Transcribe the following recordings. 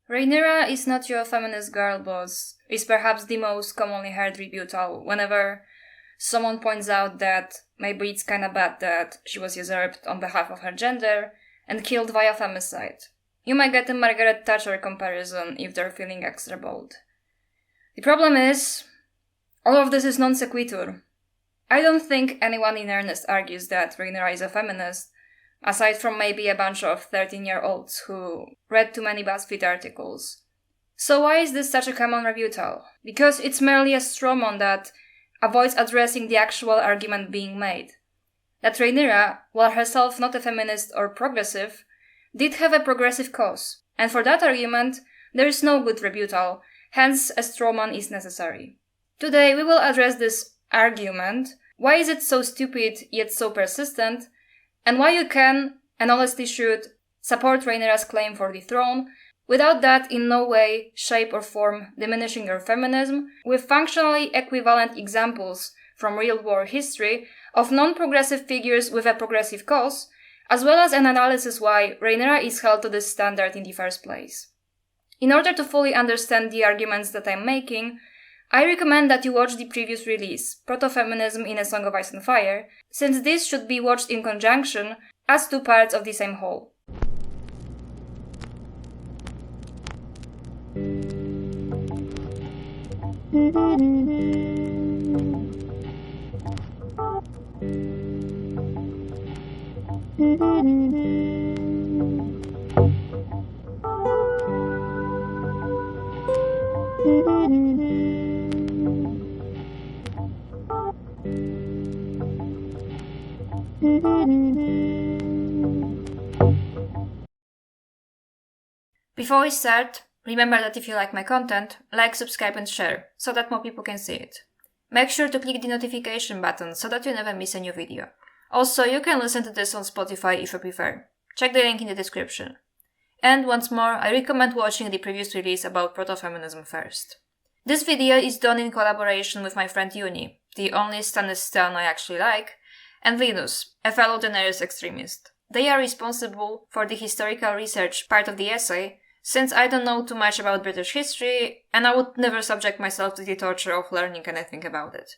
Rhaenyra is not your feminist girl boss is perhaps the most commonly heard rebuttal whenever someone points out that maybe it's kinda bad that she was usurped on behalf of her gender and killed via femicide. You might get a Margaret Thatcher comparison if they're feeling extra bold. The problem is, all of this is non sequitur. I don't think anyone in earnest argues that Rhaenyra is a feminist, aside from maybe a bunch of 13-year-olds who read too many BuzzFeed articles. So why is this such a common rebuttal? Because it's merely a strawman that avoids addressing the actual argument being made. That Rhaenyra, while herself not a feminist or progressive, did have a progressive cause, and for that argument, there is no good rebuttal, hence a strawman is necessary. Today we will address this argument, why is it so stupid yet so persistent, and why you can, and honestly should, support Rhaenyra's claim for the throne, without that in no way, shape or form diminishing your feminism, with functionally equivalent examples from real-world history of non-progressive figures with a progressive cause, as well as an analysis why Rhaenyra is held to this standard in the first place. In order to fully understand the arguments that I'm making, I recommend that you watch the previous release, Proto-Feminism in A Song of Ice and Fire, since this should be watched in conjunction as two parts of the same whole. Before we start, remember that if you like my content, like, subscribe and share, so that more people can see it. Make sure to click the notification button so that you never miss a new video. Also, you can listen to this on Spotify if you prefer. Check the link in the description. And once more, I recommend watching the previous release about proto-feminism first. This video is done in collaboration with my friend JUNI, the only Stannis Stan I actually like, and Linus, a fellow Daenerys extremist. They are responsible for the historical research part of the essay, since I don't know too much about British history, and I would never subject myself to the torture of learning anything about it.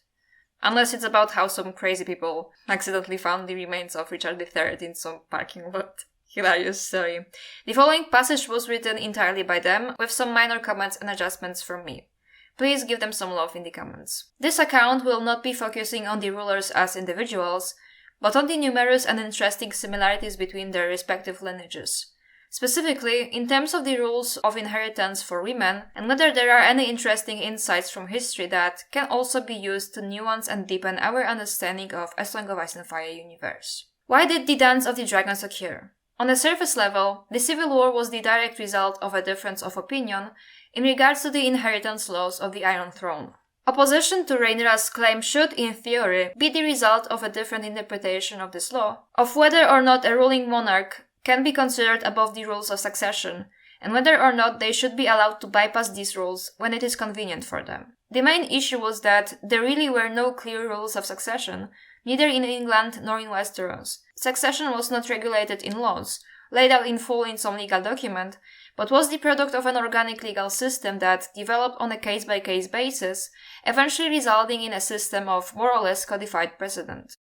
Unless it's about how some crazy people accidentally found the remains of Richard III in some parking lot. Hilarious story. The following passage was written entirely by them, with some minor comments and adjustments from me. Please give them some love in the comments. This account will not be focusing on the rulers as individuals, but on the numerous and interesting similarities between their respective lineages. Specifically, in terms of the rules of inheritance for women, and whether there are any interesting insights from history that can also be used to nuance and deepen our understanding of A Song of Ice and Fire universe. Why did the Dance of the Dragons occur? On a surface level, the Civil War was the direct result of a difference of opinion in regards to the inheritance laws of the Iron Throne. Opposition to Rhaenyra's claim should, in theory, be the result of a different interpretation of this law, of whether or not a ruling monarch can be considered above the rules of succession, and whether or not they should be allowed to bypass these rules when it is convenient for them. The main issue was that there really were no clear rules of succession, neither in England nor in Westeros. Succession was not regulated in laws, laid out in full in some legal document, but was the product of an organic legal system that developed on a case-by-case basis, eventually resulting in a system of more or less codified precedent.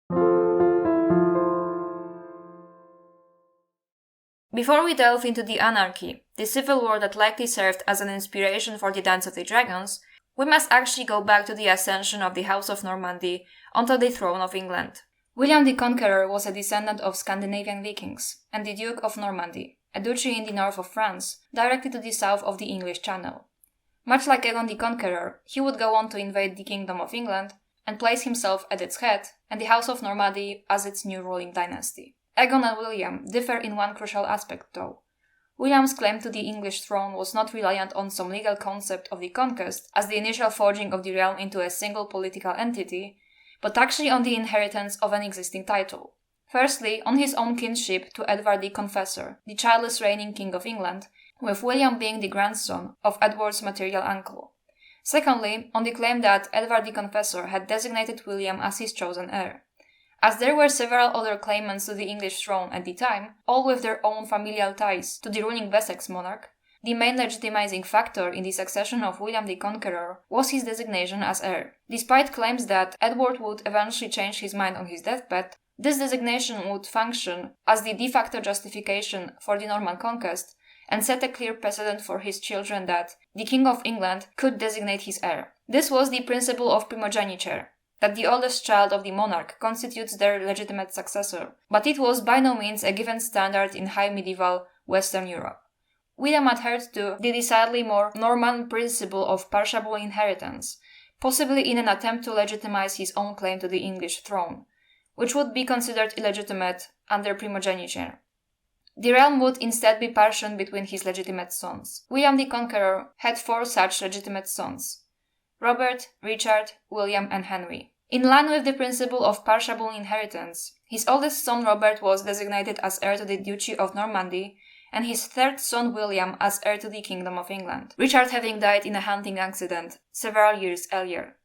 Before we delve into the Anarchy, the civil war that likely served as an inspiration for the Dance of the Dragons, we must actually go back to the ascension of the House of Normandy onto the throne of England. William the Conqueror was a descendant of Scandinavian Vikings, and the Duke of Normandy, a duchy in the north of France, directly to the south of the English Channel. Much like Aegon the Conqueror, he would go on to invade the Kingdom of England and place himself at its head, and the House of Normandy as its new ruling dynasty. Aegon and William differ in one crucial aspect though. William's claim to the English throne was not reliant on some legal concept of the conquest as the initial forging of the realm into a single political entity, but actually on the inheritance of an existing title. Firstly, on his own kinship to Edward the Confessor, the childless reigning King of England, with William being the grandson of Edward's material uncle. Secondly, on the claim that Edward the Confessor had designated William as his chosen heir. As there were several other claimants to the English throne at the time, all with their own familial ties to the ruling Wessex monarch, the main legitimizing factor in the succession of William the Conqueror was his designation as heir. Despite claims that Edward would eventually change his mind on his deathbed, this designation would function as the de facto justification for the Norman conquest and set a clear precedent for his children that the King of England could designate his heir. This was the principle of primogeniture, that the oldest child of the monarch constitutes their legitimate successor, but it was by no means a given standard in high medieval Western Europe. William adhered to the decidedly more Norman principle of permissable inheritance, possibly in an attempt to legitimize his own claim to the English throne, which would be considered illegitimate under primogeniture. The realm would instead be partitioned between his legitimate sons. William the Conqueror had 4 such legitimate sons: Robert, Richard, William, and Henry. In line with the principle of permissable inheritance, his oldest son Robert was designated as heir to the Duchy of Normandy, and his 3rd son William as heir to the Kingdom of England, Richard having died in a hunting accident several years earlier.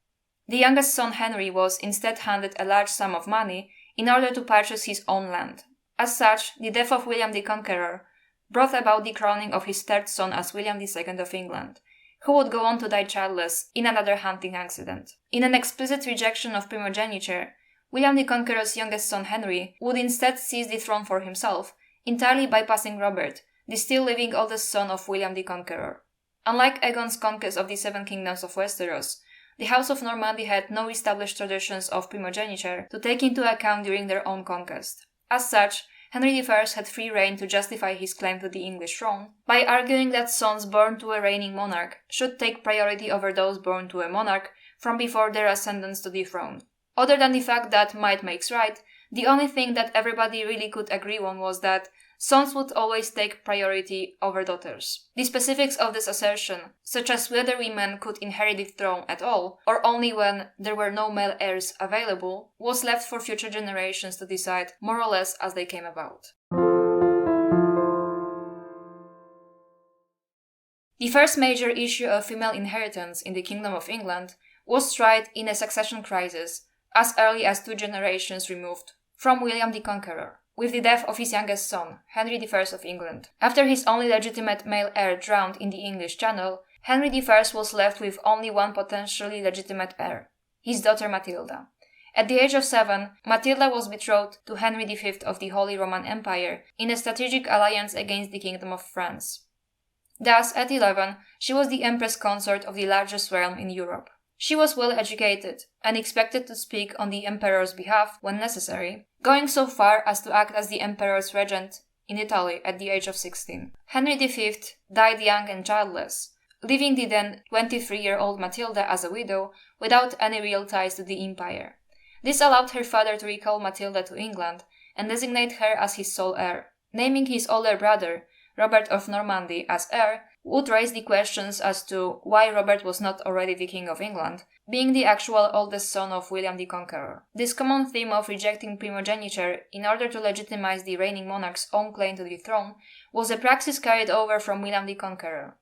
The youngest son Henry was instead handed a large sum of money in order to purchase his own land. As such, the death of William the Conqueror brought about the crowning of his 3rd son as William II of England, who would go on to die childless in another hunting accident. In an explicit rejection of primogeniture, William the Conqueror's youngest son Henry would instead seize the throne for himself, entirely bypassing Robert, the still living oldest son of William the Conqueror. Unlike Aegon's conquest of the 7 kingdoms of Westeros, the House of Normandy had no established traditions of primogeniture to take into account during their own conquest. As such, Henry I had free rein to justify his claim to the English throne by arguing that sons born to a reigning monarch should take priority over those born to a monarch from before their ascendance to the throne. Other than the fact that might makes right, the only thing that everybody really could agree on was that sons would always take priority over daughters. The specifics of this assertion, such as whether women could inherit the throne at all, or only when there were no male heirs available, was left for future generations to decide more or less as they came about. The first major issue of female inheritance in the Kingdom of England was tried in a succession crisis as early as 2 generations removed from William the Conqueror, with the death of his youngest son, Henry I of England. After his only legitimate male heir drowned in the English Channel, Henry I was left with only one potentially legitimate heir, his daughter Matilda. At the age of 7, Matilda was betrothed to Henry V of the Holy Roman Empire in a strategic alliance against the Kingdom of France. Thus, at 11, she was the Empress consort of the largest realm in Europe. She was well educated and expected to speak on the Emperor's behalf when necessary, going so far as to act as the Emperor's regent in Italy at the age of 16. Henry V died young and childless, leaving the then 23-year-old Matilda as a widow without any real ties to the empire. This allowed her father to recall Matilda to England and designate her as his sole heir. Naming his older brother, Robert of Normandy, as heir would raise the questions as to why Robert was not already the King of England, being the actual oldest son of William the Conqueror. This common theme of rejecting primogeniture in order to legitimize the reigning monarch's own claim to the throne was a praxis carried over from William the Conqueror.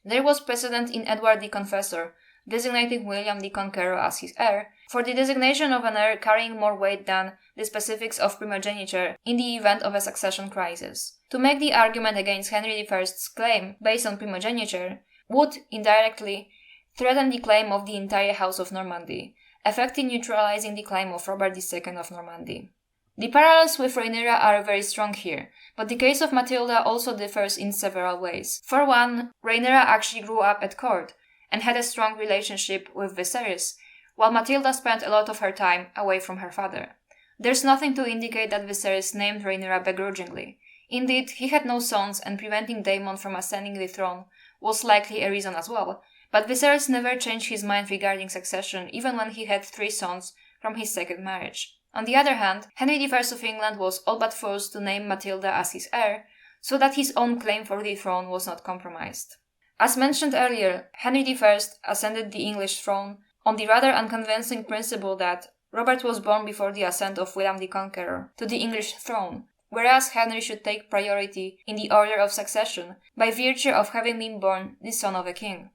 There was precedent in Edward the Confessor, designating William the Conqueror as his heir, for the designation of an heir carrying more weight than the specifics of primogeniture in the event of a succession crisis. To make the argument against Henry I's claim based on primogeniture would, indirectly, threaten the claim of the entire House of Normandy, effectively neutralizing the claim of Robert II of Normandy. The parallels with Rhaenyra are very strong here, but the case of Matilda also differs in several ways. For one, Rhaenyra actually grew up at court and had a strong relationship with Viserys, while Matilda spent a lot of her time away from her father. There's nothing to indicate that Viserys named Rhaenyra begrudgingly. Indeed, he had no sons, and preventing Daemon from ascending the throne was likely a reason as well, but Viserys never changed his mind regarding succession even when he had 3 sons from his second marriage. On the other hand, Henry I of England was all but forced to name Matilda as his heir, so that his own claim for the throne was not compromised. As mentioned earlier, Henry I ascended the English throne on the rather unconvincing principle that Robert was born before the ascent of William the Conqueror to the English throne, whereas Henry should take priority in the order of succession by virtue of having been born the son of a king.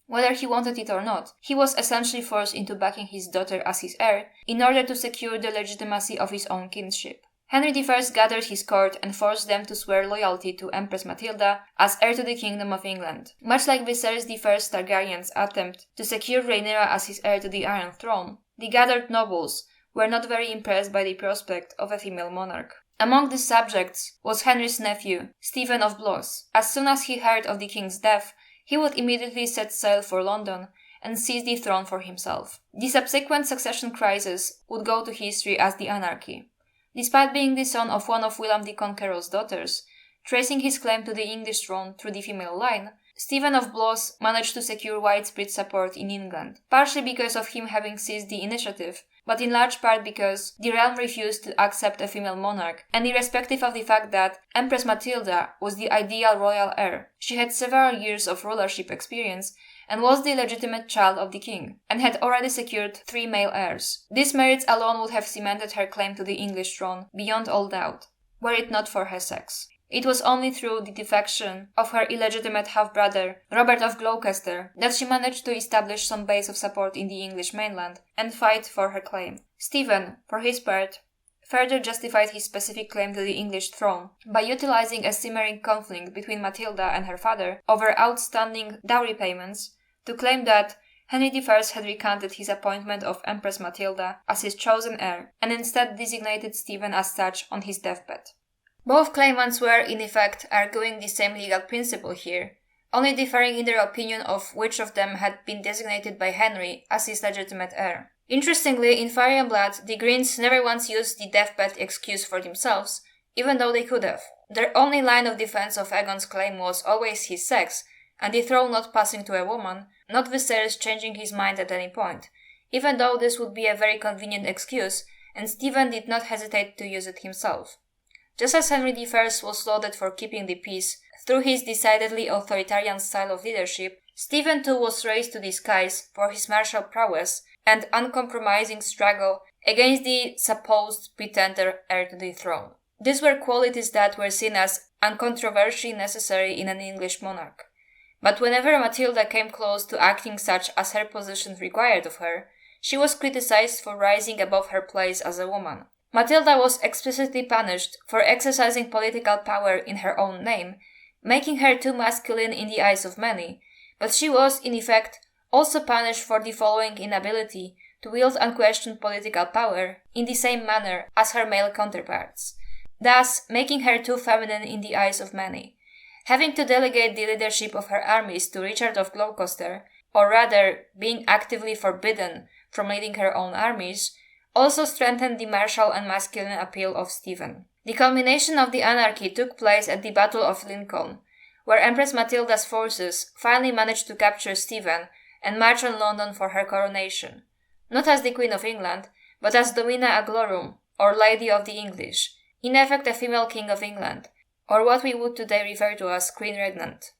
Whether he wanted it or not, he was essentially forced into backing his daughter as his heir in order to secure the legitimacy of his own kinship. Henry I gathered his court and forced them to swear loyalty to Empress Matilda as heir to the Kingdom of England. Much like Viserys I's Targaryen's attempt to secure Rhaenyra as his heir to the Iron Throne, the gathered nobles were not very impressed by the prospect of a female monarch. Among these subjects was Henry's nephew, Stephen of Blois. As soon as he heard of the king's death, he would immediately set sail for London and seize the throne for himself. The subsequent succession crisis would go to history as the Anarchy. Despite being the son of one of William the Conqueror's daughters, tracing his claim to the English throne through the female line, Stephen of Blois managed to secure widespread support in England, partially because of him having seized the initiative, but in large part because the realm refused to accept a female monarch, and irrespective of the fact that Empress Matilda was the ideal royal heir. She had several years of rulership experience and was the legitimate child of the king, and had already secured 3 male heirs. These merits alone would have cemented her claim to the English throne beyond all doubt, were it not for her sex. It was only through the defection of her illegitimate half-brother, Robert of Gloucester, that she managed to establish some base of support in the English mainland and fight for her claim. Stephen, for his part, further justified his specific claim to the English throne by utilizing a simmering conflict between Matilda and her father over outstanding dowry payments to claim that Henry I had recanted his appointment of Empress Matilda as his chosen heir and instead designated Stephen as such on his deathbed. Both claimants were, in effect, arguing the same legal principle here, only differing in their opinion of which of them had been designated by Henry as his legitimate heir. Interestingly, in Fire and Blood, the Greens never once used the deathbed excuse for themselves, even though they could have. Their only line of defense of Aegon's claim was always his sex, and the throne not passing to a woman, not Viserys changing his mind at any point, even though this would be a very convenient excuse, and Stephen did not hesitate to use it himself. Just as Henry I was lauded for keeping the peace through his decidedly authoritarian style of leadership, Stephen too was raised to the skies for his martial prowess and uncompromising struggle against the supposed pretender heir to the throne. These were qualities that were seen as uncontroversially necessary in an English monarch. But whenever Matilda came close to acting such as her position required of her, she was criticized for rising above her place as a woman. Matilda was explicitly punished for exercising political power in her own name, making her too masculine in the eyes of many, but she was, in effect, also punished for the following inability to wield unquestioned political power in the same manner as her male counterparts, thus making her too feminine in the eyes of many. Having to delegate the leadership of her armies to Richard of Gloucester, or rather being actively forbidden from leading her own armies, also strengthened the martial and masculine appeal of Stephen. The culmination of the Anarchy took place at the Battle of Lincoln, where Empress Matilda's forces finally managed to capture Stephen and march on London for her coronation, not as the Queen of England, but as Domina Aglorum, or Lady of the English, in effect a female King of England, or what we would today refer to as Queen Regnant.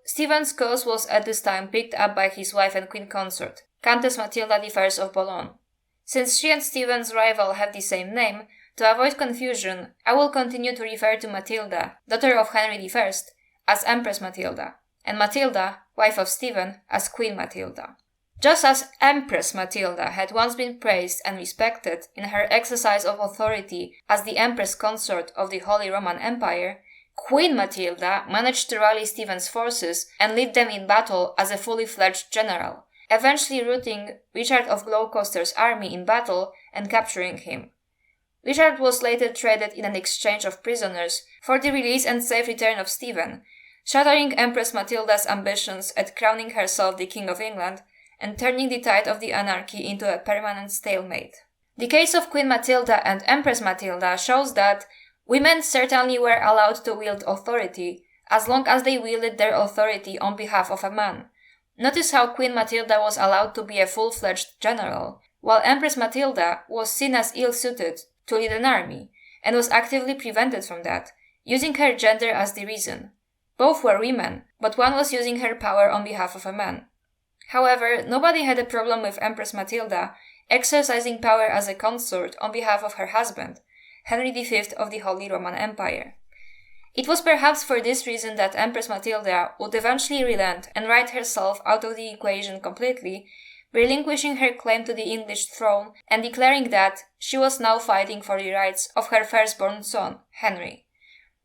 Stephen's cause was at this time picked up by his wife and queen consort, Countess Matilda I of Boulogne. Since she and Stephen's rival have the same name, to avoid confusion, I will continue to refer to Matilda, daughter of Henry I, as Empress Matilda, and Matilda, wife of Stephen, as Queen Matilda. Just as Empress Matilda had once been praised and respected in her exercise of authority as the Empress consort of the Holy Roman Empire, Queen Matilda managed to rally Stephen's forces and lead them in battle as a fully fledged general, eventually routing Richard of Gloucester's army in battle and capturing him. Richard was later traded in an exchange of prisoners for the release and safe return of Stephen, shattering Empress Matilda's ambitions at crowning herself the King of England and turning the tide of the Anarchy into a permanent stalemate. The case of Queen Matilda and Empress Matilda shows that women certainly were allowed to wield authority as long as they wielded their authority on behalf of a man. Notice how Queen Matilda was allowed to be a full-fledged general, while Empress Matilda was seen as ill-suited to lead an army, and was actively prevented from that, using her gender as the reason. Both were women, but one was using her power on behalf of a man. However, nobody had a problem with Empress Matilda exercising power as a consort on behalf of her husband, Henry V of the Holy Roman Empire. It was perhaps for this reason that Empress Matilda would eventually relent and write herself out of the equation completely relinquishing her claim to the English throne and declaring that she was now fighting for the rights of her firstborn son, Henry.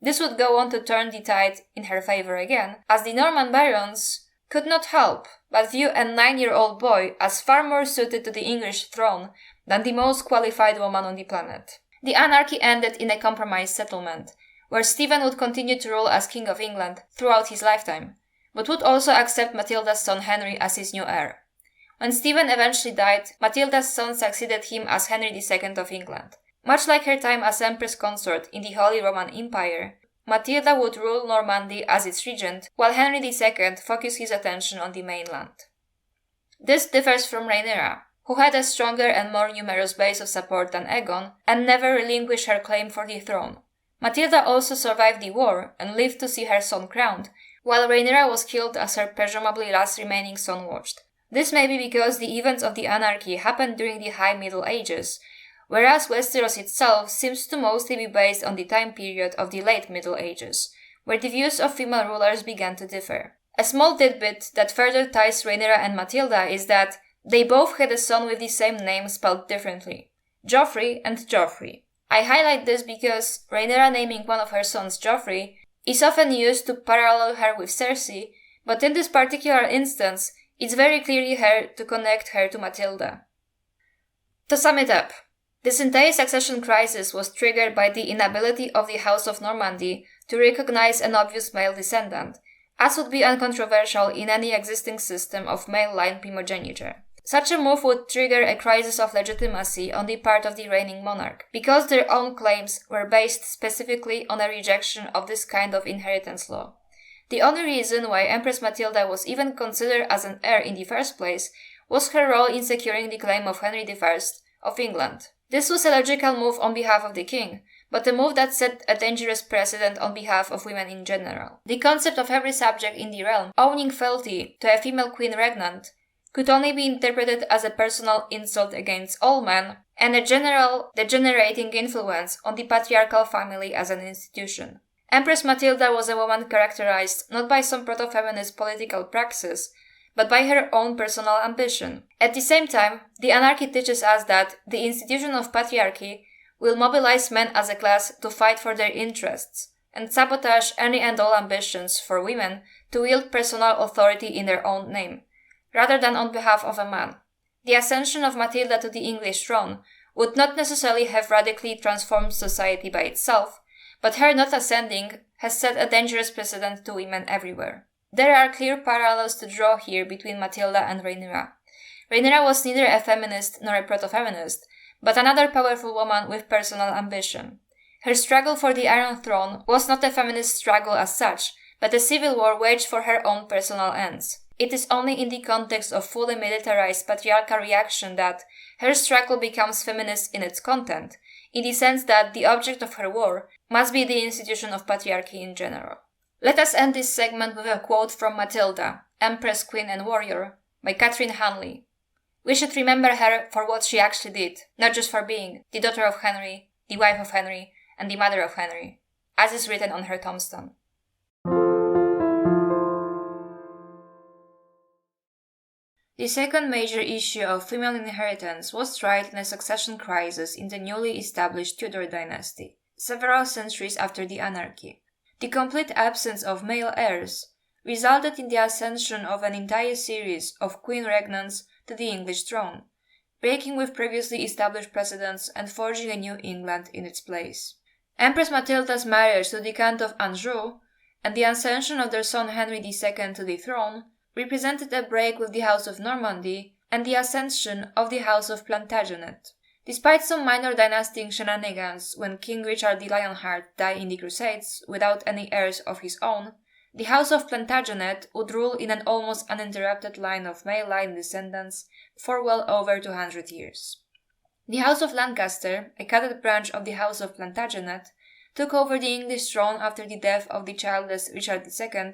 This would go on to turn the tide in her favour again, as the Norman barons could not help but view a 9-year-old boy as far more suited to the English throne than the most qualified woman on the planet. The anarchy ended in a compromise settlement, where Stephen would continue to rule as King of England throughout his lifetime, but would also accept Matilda's son Henry as his new heir. When Stephen eventually died, Matilda's son succeeded him as Henry II of England. Much like her time as Empress consort in the Holy Roman Empire, Matilda would rule Normandy as its regent, while Henry II focused his attention on the mainland. This differs from Rhaenyra, who had a stronger and more numerous base of support than Aegon, and never relinquished her claim for the throne. Matilda also survived the war and lived to see her son crowned, while Rhaenyra was killed as her presumably last remaining son watched. This may be because the events of the Anarchy happened during the High Middle Ages, whereas Westeros itself seems to mostly be based on the time period of the Late Middle Ages, where the views of female rulers began to differ. A small tidbit that further ties Rhaenyra and Matilda is that they both had a son with the same name spelled differently, Joffrey and Joffrey. I highlight this because Rhaenyra naming one of her sons Joffrey is often used to parallel her with Cersei, but in this particular instance, it's very clearly her to connect her to Matilda. To sum it up, this entire succession crisis was triggered by the inability of the House of Normandy to recognize an obvious male descendant, as would be uncontroversial in any existing system of male line primogeniture. Such a move would trigger a crisis of legitimacy on the part of the reigning monarch, because their own claims were based specifically on a rejection of this kind of inheritance law. The only reason why Empress Matilda was even considered as an heir in the first place was her role in securing the claim of Henry I of England. This was a logical move on behalf of the king, but a move that set a dangerous precedent on behalf of women in general. The concept of every subject in the realm owning fealty to a female queen regnant could only be interpreted as a personal insult against all men and a general degenerating influence on the patriarchal family as an institution. Empress Matilda was a woman characterized not by some proto-feminist political praxis, but by her own personal ambition. At the same time, the Anarchy teaches us that the institution of patriarchy will mobilize men as a class to fight for their interests, and sabotage any and all ambitions for women to wield personal authority in their own name, rather than on behalf of a man. The ascension of Matilda to the English throne would not necessarily have radically transformed society by itself, but her not ascending has set a dangerous precedent to women everywhere. There are clear parallels to draw here between Matilda and Rhaenyra. Rhaenyra was neither a feminist nor a proto-feminist, but another powerful woman with personal ambition. Her struggle for the Iron Throne was not a feminist struggle as such, but a civil war waged for her own personal ends. It is only in the context of fully militarized patriarchal reaction that her struggle becomes feminist in its content, in the sense that the object of her war must be the institution of patriarchy in general. Let us end this segment with a quote from Matilda, Empress, Queen and Warrior, by Catherine Hanley. We should remember her for what she actually did, not just for being the daughter of Henry, the wife of Henry, and the mother of Henry, as is written on her tombstone. The second major issue of female inheritance was tried in a succession crisis in the newly established Tudor dynasty, several centuries after the Anarchy. The complete absence of male heirs resulted in the ascension of an entire series of queen regnants to the English throne, breaking with previously established precedents and forging a new England in its place. Empress Matilda's marriage to the Count of Anjou and the ascension of their son Henry II to the throne represented a break with the House of Normandy and the ascension of the House of Plantagenet. Despite some minor dynastic shenanigans when King Richard the Lionheart died in the Crusades without any heirs of his own, the House of Plantagenet would rule in an almost uninterrupted line of male line descendants for well over 200 years. The House of Lancaster, a cadet branch of the House of Plantagenet, took over the English throne after the death of the childless Richard II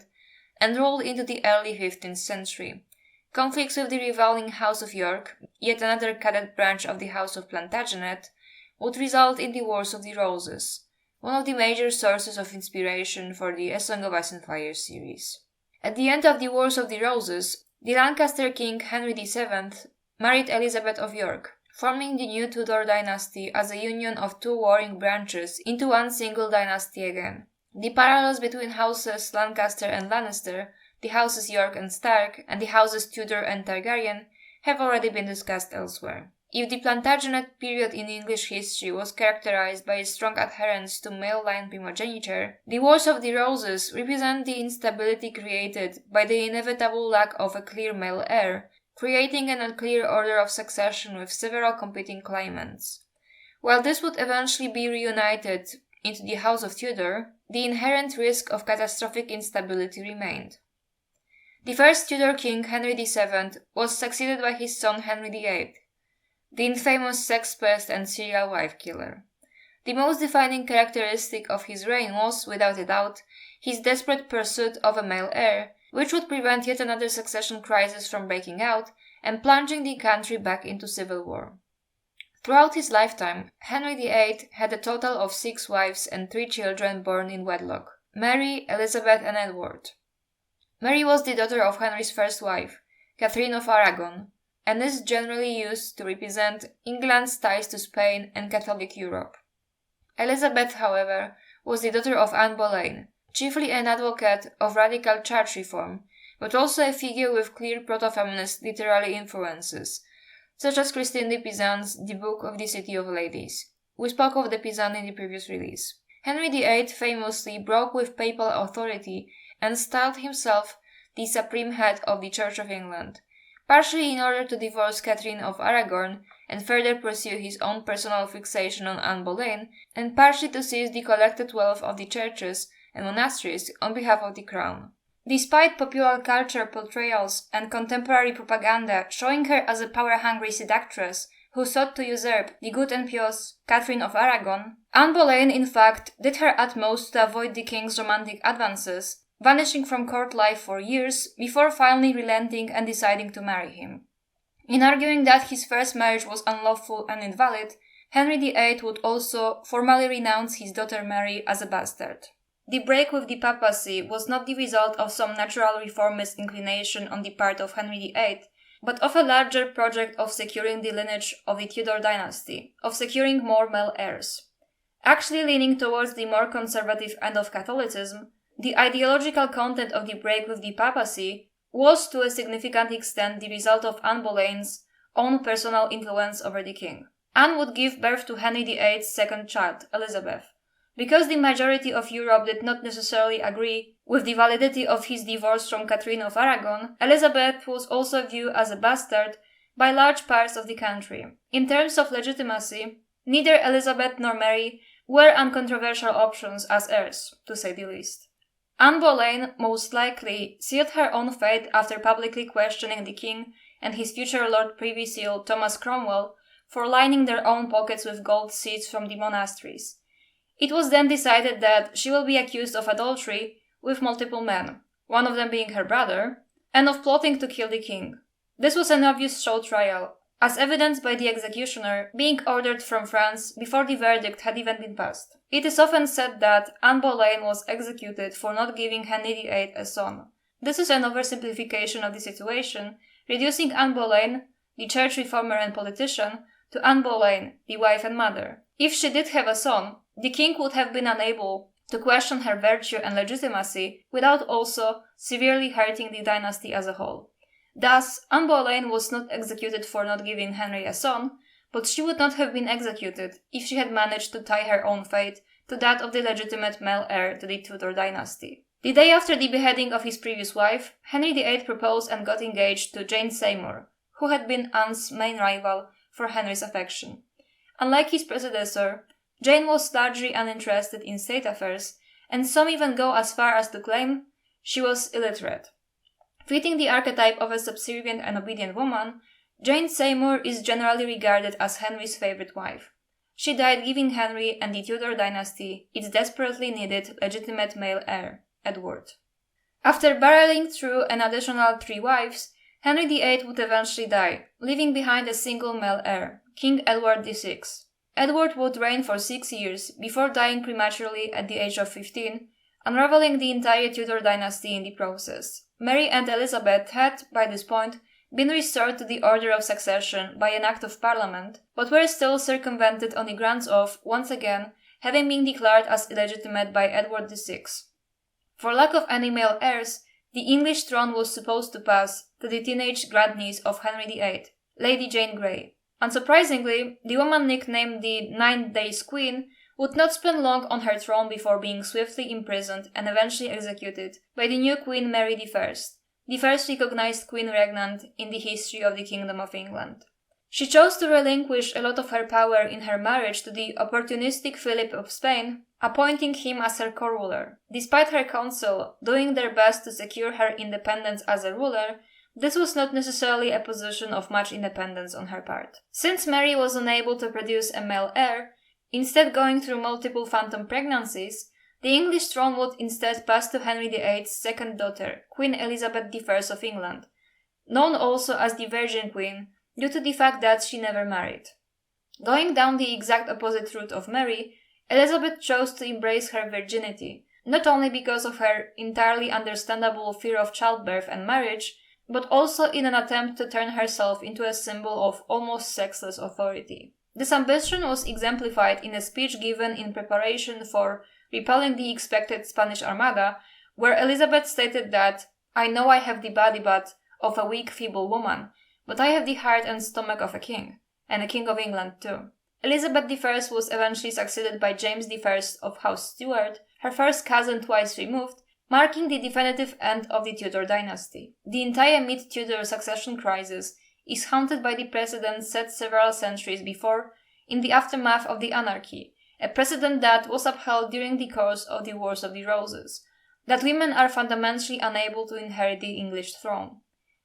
and ruled into the early 15th century. Conflicts with the rivaling House of York, yet another cadet branch of the House of Plantagenet, would result in the Wars of the Roses, one of the major sources of inspiration for the A Song of Ice and Fire series. At the end of the Wars of the Roses, the Lancaster king Henry VII married Elizabeth of York, forming the new Tudor dynasty as a union of two warring branches into one single dynasty again. The parallels between houses Lancaster and Lannister, the houses York and Stark, and the houses Tudor and Targaryen have already been discussed elsewhere. If the Plantagenet period in English history was characterized by a strong adherence to male line primogeniture, the Wars of the Roses represent the instability created by the inevitable lack of a clear male heir, creating an unclear order of succession with several competing claimants. While this would eventually be reunited into the House of Tudor, the inherent risk of catastrophic instability remained. The first Tudor king, Henry VII, was succeeded by his son Henry VIII, the infamous sex pest and serial wife killer. The most defining characteristic of his reign was, without a doubt, his desperate pursuit of a male heir, which would prevent yet another succession crisis from breaking out and plunging the country back into civil war. Throughout his lifetime, Henry VIII had a total of 6 wives and 3 children born in wedlock: Mary, Elizabeth, and Edward. Mary was the daughter of Henry's first wife, Catherine of Aragon, and is generally used to represent England's ties to Spain and Catholic Europe. Elizabeth, however, was the daughter of Anne Boleyn, chiefly an advocate of radical church reform, but also a figure with clear proto-feminist literary influences, such as Christine de Pizan's The Book of the City of Ladies. We spoke of de Pizan in the previous release. Henry VIII famously broke with papal authority and styled himself the supreme head of the Church of England, partially in order to divorce Catherine of Aragon and further pursue his own personal fixation on Anne Boleyn, and partially to seize the collected wealth of the churches and monasteries on behalf of the crown. Despite popular culture portrayals and contemporary propaganda showing her as a power-hungry seductress who sought to usurp the good and pious Catherine of Aragon, Anne Boleyn in fact did her utmost to avoid the king's romantic advances, vanishing from court life for years before finally relenting and deciding to marry him. In arguing that his first marriage was unlawful and invalid, Henry VIII would also formally renounce his daughter Mary as a bastard. The break with the papacy was not the result of some natural reformist inclination on the part of Henry VIII, but of a larger project of securing the lineage of the Tudor dynasty, of securing more male heirs. Actually leaning towards the more conservative end of Catholicism, the ideological content of the break with the papacy was to a significant extent the result of Anne Boleyn's own personal influence over the king. Anne would give birth to Henry VIII's second child, Elizabeth. Because the majority of Europe did not necessarily agree with the validity of his divorce from Catherine of Aragon, Elizabeth was also viewed as a bastard by large parts of the country. In terms of legitimacy, neither Elizabeth nor Mary were uncontroversial options as heirs, to say the least. Anne Boleyn most likely sealed her own fate after publicly questioning the king and his future Lord Privy Seal Thomas Cromwell for lining their own pockets with gold seeds from the monasteries. It was then decided that she will be accused of adultery with multiple men, one of them being her brother, and of plotting to kill the king. This was an obvious show trial, as evidenced by the executioner being ordered from France before the verdict had even been passed. It is often said that Anne Boleyn was executed for not giving Henry VIII a son. This is an oversimplification of the situation, reducing Anne Boleyn, the church reformer and politician, to Anne Boleyn, the wife and mother. If she did have a son, the king would have been unable to question her virtue and legitimacy without also severely hurting the dynasty as a whole. Thus, Anne Boleyn was not executed for not giving Henry a son, but she would not have been executed if she had managed to tie her own fate to that of the legitimate male heir to the Tudor dynasty. The day after the beheading of his previous wife, Henry VIII proposed and got engaged to Jane Seymour, who had been Anne's main rival for Henry's affection. Unlike his predecessor, Jane was largely uninterested in state affairs, and some even go as far as to claim she was illiterate. Fitting the archetype of a subservient and obedient woman, Jane Seymour is generally regarded as Henry's favorite wife. She died giving Henry and the Tudor dynasty its desperately needed legitimate male heir, Edward. After barreling through an additional 3 wives, Henry VIII would eventually die, leaving behind a single male heir, King Edward VI. Edward would reign for 6 years before dying prematurely at the age of 15, unraveling the entire Tudor dynasty in the process. Mary and Elizabeth had, by this point, been restored to the order of succession by an act of parliament, but were still circumvented on the grounds of, once again, having been declared as illegitimate by Edward VI. For lack of any male heirs, the English throne was supposed to pass to the teenage grandniece of Henry VIII, Lady Jane Grey. Unsurprisingly, the woman nicknamed the 9 Days Queen would not spend long on her throne before being swiftly imprisoned and eventually executed by the new Queen Mary I, the first recognized queen regnant in the history of the Kingdom of England. She chose to relinquish a lot of her power in her marriage to the opportunistic Philip of Spain, appointing him as her co-ruler. Despite her council doing their best to secure her independence as a ruler, this was not necessarily a position of much independence on her part. Since Mary was unable to produce a male heir, instead going through multiple phantom pregnancies, the English throne would instead pass to Henry VIII's second daughter, Queen Elizabeth I of England, known also as the Virgin Queen, due to the fact that she never married. Going down the exact opposite route of Mary, Elizabeth chose to embrace her virginity, not only because of her entirely understandable fear of childbirth and marriage, but also in an attempt to turn herself into a symbol of almost sexless authority. This ambition was exemplified in a speech given in preparation for repelling the expected Spanish Armada, where Elizabeth stated that, "I know I have the body but of a weak, feeble woman, but I have the heart and stomach of a king, and a king of England too." Elizabeth I was eventually succeeded by James I of House Stuart, her first cousin twice removed, marking the definitive end of the Tudor dynasty. The entire mid-Tudor succession crisis is haunted by the precedent set several centuries before, in the aftermath of the Anarchy, a precedent that was upheld during the course of the Wars of the Roses, that women are fundamentally unable to inherit the English throne.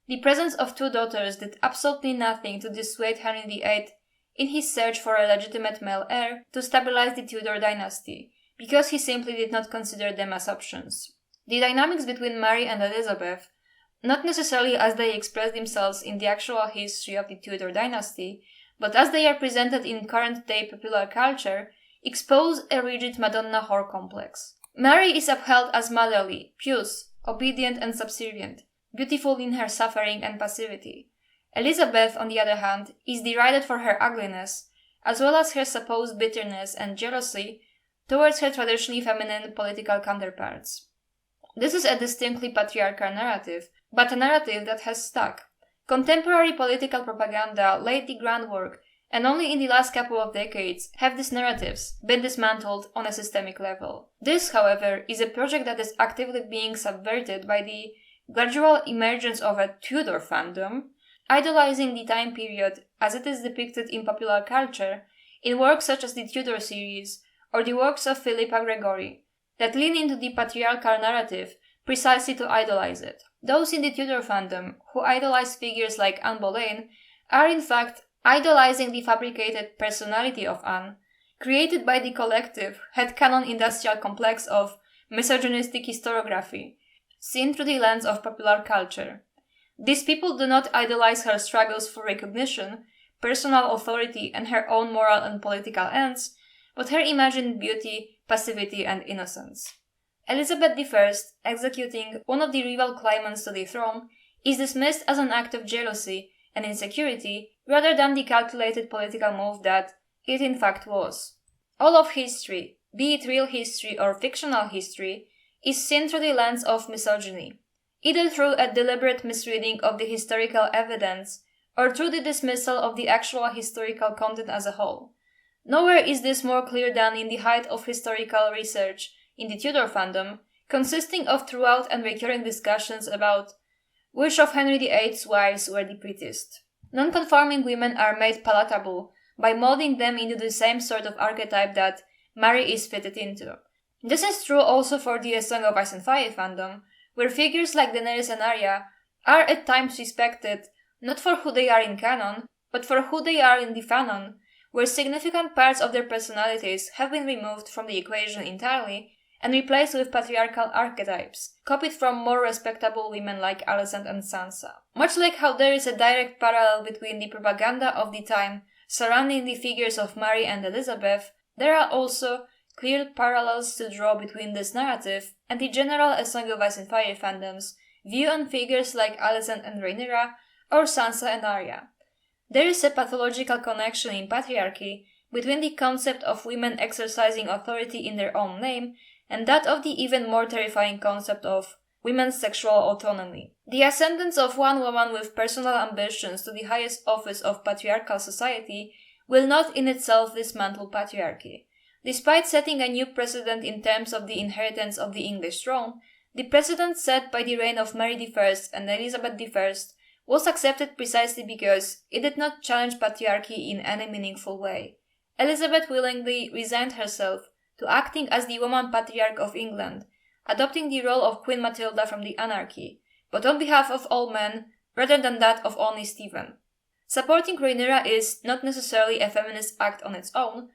The presence of two daughters did absolutely nothing to dissuade Henry VIII in his search for a legitimate male heir to stabilize the Tudor dynasty, because he simply did not consider them as options. The dynamics between Mary and Elizabeth, not necessarily as they express themselves in the actual history of the Tudor dynasty, but as they are presented in current-day popular culture, expose a rigid Madonna whore complex. Mary is upheld as motherly, pious, obedient and subservient, beautiful in her suffering and passivity. Elizabeth, on the other hand, is derided for her ugliness, as well as her supposed bitterness and jealousy towards her traditionally feminine political counterparts. This is a distinctly patriarchal narrative, but a narrative that has stuck. Contemporary political propaganda laid the groundwork, and only in the last couple of decades have these narratives been dismantled on a systemic level. This, however, is a project that is actively being subverted by the gradual emergence of a Tudor fandom, idolizing the time period as it is depicted in popular culture in works such as the Tudor series or the works of Philippa Gregory, that lean into the patriarchal narrative precisely to idolize it. Those in the Tudor fandom who idolize figures like Anne Boleyn are in fact idolizing the fabricated personality of Anne, created by the collective headcanon industrial complex of misogynistic historiography, seen through the lens of popular culture. These people do not idolize her struggles for recognition, personal authority, and her own moral and political ends, but her imagined beauty, passivity, and innocence. Elizabeth I, executing one of the rival claimants to the throne, is dismissed as an act of jealousy and insecurity rather than the calculated political move that it in fact was. All of history, be it real history or fictional history, is seen through the lens of misogyny, either through a deliberate misreading of the historical evidence or through the dismissal of the actual historical content as a whole. Nowhere is this more clear than in the height of historical research in the Tudor fandom, consisting of throughout and recurring discussions about which of Henry VIII's wives were the prettiest. Non-conforming women are made palatable by molding them into the same sort of archetype that Mary is fitted into. This is true also for the A Song of Ice and Fire fandom, where figures like Daenerys and Arya are at times respected not for who they are in canon, but for who they are in the fanon, where significant parts of their personalities have been removed from the equation entirely and replaced with patriarchal archetypes, copied from more respectable women like Alicent and Sansa. Much like how there is a direct parallel between the propaganda of the time surrounding the figures of Mary and Elizabeth, there are also clear parallels to draw between this narrative and the general A Song of Ice and Fire fandom's view on figures like Alicent and Rhaenyra or Sansa and Arya. There is a pathological connection in patriarchy between the concept of women exercising authority in their own name and that of the even more terrifying concept of women's sexual autonomy. The ascendance of one woman with personal ambitions to the highest office of patriarchal society will not in itself dismantle patriarchy. Despite setting a new precedent in terms of the inheritance of the English throne, the precedent set by the reign of Mary I and Elizabeth I was accepted precisely because it did not challenge patriarchy in any meaningful way. Elizabeth willingly resigned herself to acting as the woman patriarch of England, adopting the role of Queen Matilda from the Anarchy, but on behalf of all men rather than that of only Stephen. Supporting Rhaenyra is not necessarily a feminist act on its own,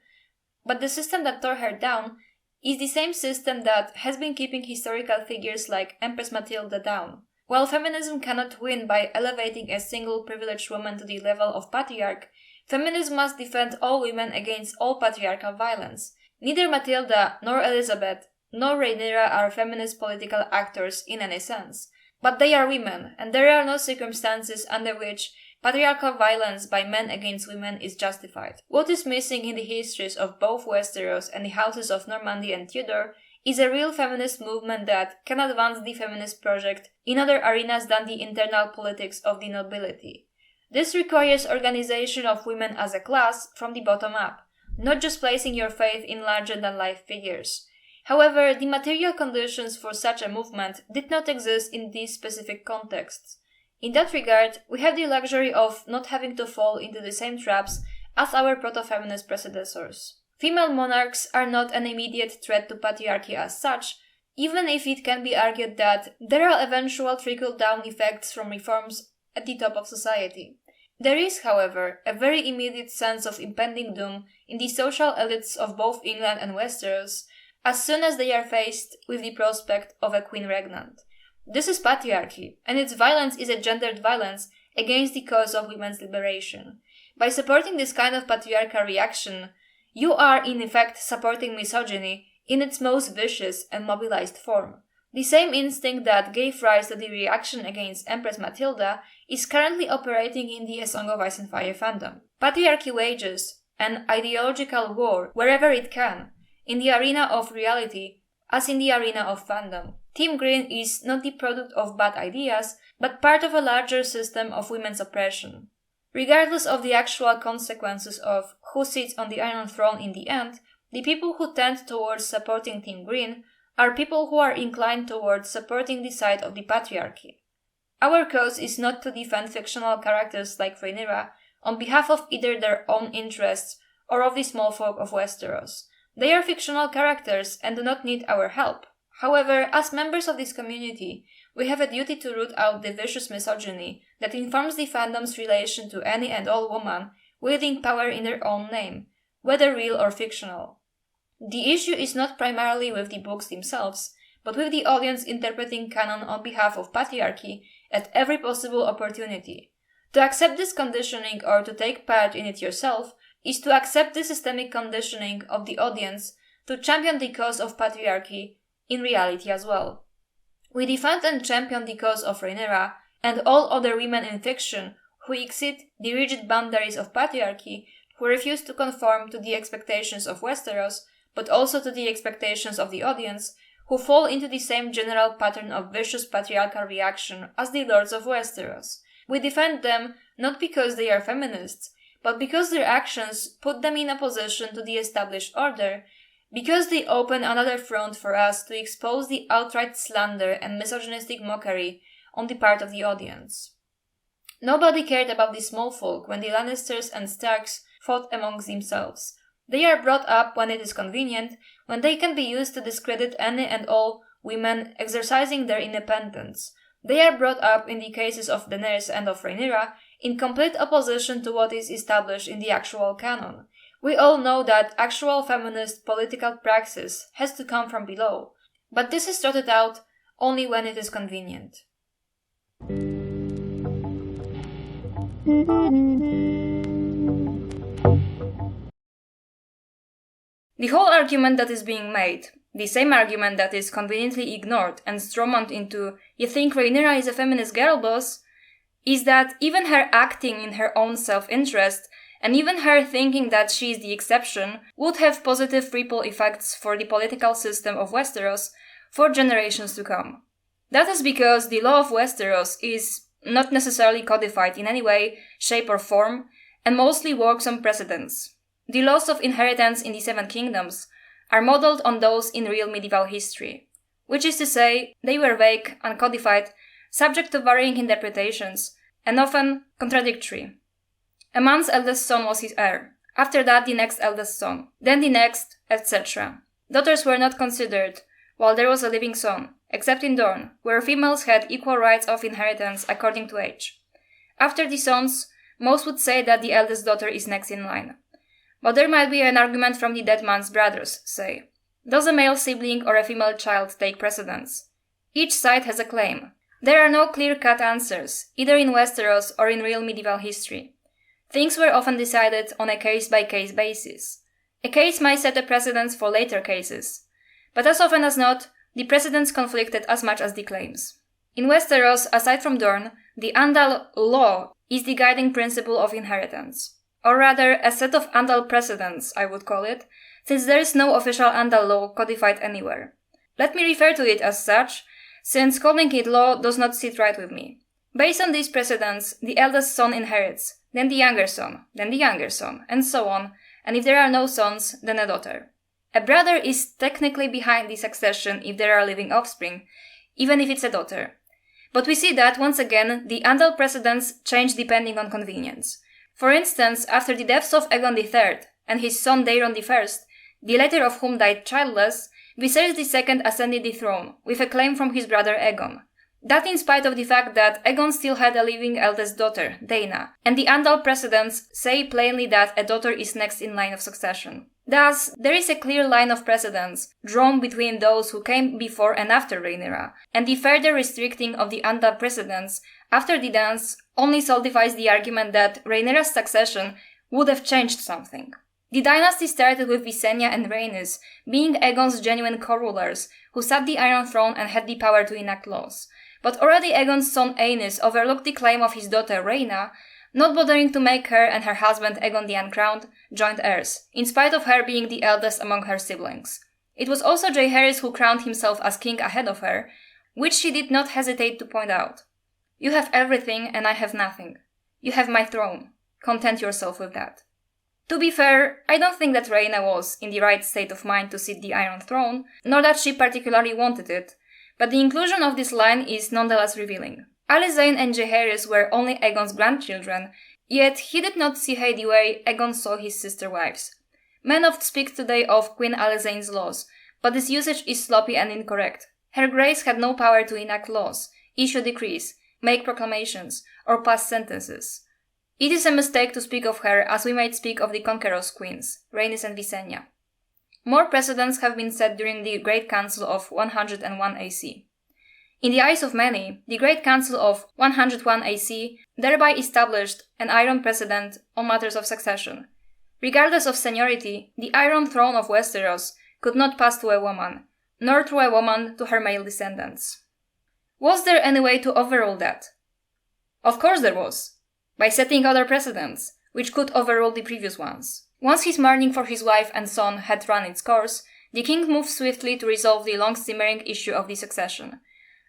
but the system that tore her down is the same system that has been keeping historical figures like Empress Matilda down. While feminism cannot win by elevating a single privileged woman to the level of patriarch, feminism must defend all women against all patriarchal violence. Neither Matilda nor Elizabeth nor Rhaenyra are feminist political actors in any sense, but they are women, and there are no circumstances under which patriarchal violence by men against women is justified. What is missing in the histories of both Westeros and the houses of Normandy and Tudor is a real feminist movement that can advance the feminist project in other arenas than the internal politics of the nobility. This requires organization of women as a class from the bottom up, not just placing your faith in larger-than-life figures. However, the material conditions for such a movement did not exist in these specific contexts. In that regard, we have the luxury of not having to fall into the same traps as our proto-feminist predecessors. Female monarchs are not an immediate threat to patriarchy as such, even if it can be argued that there are eventual trickle-down effects from reforms at the top of society. There is, however, a very immediate sense of impending doom in the social elites of both England and Westeros as soon as they are faced with the prospect of a queen regnant. This is patriarchy, and its violence is a gendered violence against the cause of women's liberation. By supporting this kind of patriarchal reaction, you are in effect supporting misogyny in its most vicious and mobilized form. The same instinct that gave rise to the reaction against Empress Matilda is currently operating in the A Song of Ice and Fire fandom. Patriarchy wages an ideological war wherever it can, in the arena of reality as in the arena of fandom. Team Green is not the product of bad ideas, but part of a larger system of women's oppression. Regardless of the actual consequences of who sits on the Iron Throne in the end, the people who tend towards supporting Team Green are people who are inclined towards supporting the side of the patriarchy. Our cause is not to defend fictional characters like Rhaenyra on behalf of either their own interests or of the small folk of Westeros. They are fictional characters and do not need our help. However, as members of this community, we have a duty to root out the vicious misogyny that informs the fandom's relation to any and all woman wielding power in their own name, whether real or fictional. The issue is not primarily with the books themselves, but with the audience interpreting canon on behalf of patriarchy at every possible opportunity. To accept this conditioning or to take part in it yourself is to accept the systemic conditioning of the audience to champion the cause of patriarchy in reality as well. We defend and champion the cause of Rhaenyra and all other women in fiction who exceed the rigid boundaries of patriarchy, who refuse to conform to the expectations of Westeros, but also to the expectations of the audience, who fall into the same general pattern of vicious patriarchal reaction as the Lords of Westeros. We defend them not because they are feminists, but because their actions put them in opposition to the established order, because they open another front for us to expose the outright slander and misogynistic mockery on the part of the audience. Nobody cared about the small folk when the Lannisters and Starks fought amongst themselves. They are brought up when it is convenient, when they can be used to discredit any and all women exercising their independence. They are brought up, in the cases of Daenerys and of Rhaenyra, in complete opposition to what is established in the actual canon. We all know that actual feminist political praxis has to come from below, but this is trotted out only when it is convenient. The whole argument that is being made, the same argument that is conveniently ignored and strawmanned into "you think Rhaenyra is a feminist girl boss," is that even her acting in her own self-interest, and even her thinking that she is the exception, would have positive ripple effects for the political system of Westeros for generations to come. That is because the law of Westeros is not necessarily codified in any way, shape or form, and mostly works on precedents. The laws of inheritance in the Seven Kingdoms are modeled on those in real medieval history, which is to say, they were vague, uncodified, subject to varying interpretations, and often contradictory. A man's eldest son was his heir, after that the next eldest son, then the next, etc. Daughters were not considered, while there was a living son, except in Dorne, where females had equal rights of inheritance according to age. After the sons, most would say that the eldest daughter is next in line. But there might be an argument from the dead man's brothers, say. Does a male sibling or a female child take precedence? Each side has a claim. There are no clear-cut answers, either in Westeros or in real medieval history. Things were often decided on a case-by-case basis. A case might set a precedence for later cases, but as often as not, the precedents conflicted as much as the claims. In Westeros, aside from Dorne, the Andal law is the guiding principle of inheritance. Or rather, a set of Andal precedents, I would call it, since there is no official Andal law codified anywhere. Let me refer to it as such, since calling it law does not sit right with me. Based on these precedents, the eldest son inherits, then the younger son, and so on, and if there are no sons, then a daughter. A brother is technically behind the succession if there are living offspring, even if it's a daughter. But we see that, once again, the Andal precedents change depending on convenience. For instance, after the deaths of Aegon III and his son Daeron I, the latter of whom died childless, Viserys II ascended the throne, with a claim from his brother Aegon. That in spite of the fact that Aegon still had a living eldest daughter, Dana, and the Andal precedents say plainly that a daughter is next in line of succession. Thus, there is a clear line of precedents drawn between those who came before and after Rhaenyra, and the further restricting of the Andal precedents after the dance only solidifies the argument that Rhaenyra's succession would have changed something. The dynasty started with Visenya and Rhaenys being Aegon's genuine co-rulers, who sat the Iron Throne and had the power to enact laws. But already Aegon's son Aenys overlooked the claim of his daughter Rhaena, not bothering to make her and her husband Aegon the Uncrowned joint heirs, in spite of her being the eldest among her siblings. It was also Jaehaerys who crowned himself as king ahead of her, which she did not hesitate to point out. You have everything and I have nothing. You have my throne. Content yourself with that. To be fair, I don't think that Rhaena was in the right state of mind to sit the Iron Throne, nor that she particularly wanted it, but the inclusion of this line is nonetheless revealing. Alysanne and Jaehaerys were only Aegon's grandchildren, yet he did not see her the way Aegon saw his sister wives. Men oft speak today of Queen Alysanne's laws, but this usage is sloppy and incorrect. Her Grace had no power to enact laws, issue decrees, make proclamations, or pass sentences. It is a mistake to speak of her as we might speak of the Conqueror's queens, Rhaenys and Visenya. More precedents have been set during the Great Council of 101 AC. In the eyes of many, the Great Council of 101 AC thereby established an iron precedent on matters of succession. Regardless of seniority, the Iron Throne of Westeros could not pass to a woman, nor through a woman to her male descendants. Was there any way to overrule that? Of course there was, by setting other precedents, which could overrule the previous ones. Once his mourning for his wife and son had run its course, the king moved swiftly to resolve the long-simmering issue of the succession.